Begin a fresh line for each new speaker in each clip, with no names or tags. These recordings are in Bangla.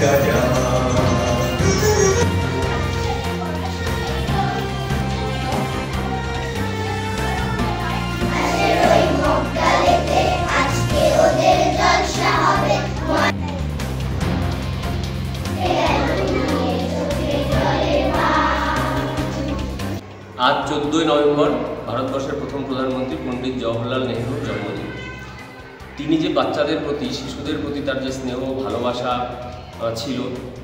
आज 14 नवेम्बर ভারতবর্ষের প্রথম প্রধানমন্ত্রী পণ্ডিত জওহরলাল নেহরুর জন্মদিন। তিনি যে বাচ্চাদের প্রতি শিশুদের প্রতি তার যে স্নেহ ভালোবাসা ছিল,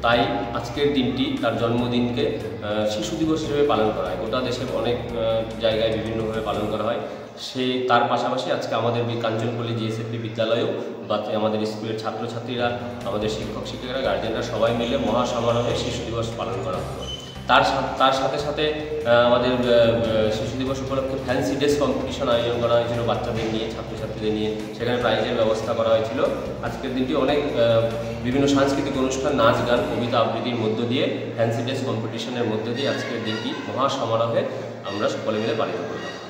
তাই আজকের দিনটি তার জন্মদিনকে শিশু দিবস হিসেবে পালন করা হয়। গোটা দেশের অনেক জায়গায় বিভিন্নভাবে পালন করা হয়। তার পাশাপাশি আজকে আমাদের কাঞ্চনপল্লী জিএসএফপি বিদ্যালয়েও আমাদের স্কুলের ছাত্রছাত্রীরা, আমাদের শিক্ষক শিক্ষিকারা, গার্জেনরা সবাই মিলে মহাসমারোহে শিশু দিবস পালন করা হলো। তার সাথে সাথে আমাদের শিশু দিবস উপলক্ষে ফ্যান্সি ড্রেস কম্পিটিশন আয়োজন করা হয়েছিল বাচ্চাদের নিয়ে, ছাত্রছাত্রীদের নিয়ে। সেখানে প্রাইজের ব্যবস্থা করা হয়েছিল। আজকের দিনটি অনেক বিভিন্ন সাংস্কৃতিক অনুষ্ঠান, নাচ গান, কবিতা আবৃত্তির মধ্য দিয়ে, ফ্যান্সি ড্রেস কম্পিটিশনের মধ্য দিয়ে আজকের দিনটি মহাসমারোহে আমরা সকলে মিলে পালিত করলাম।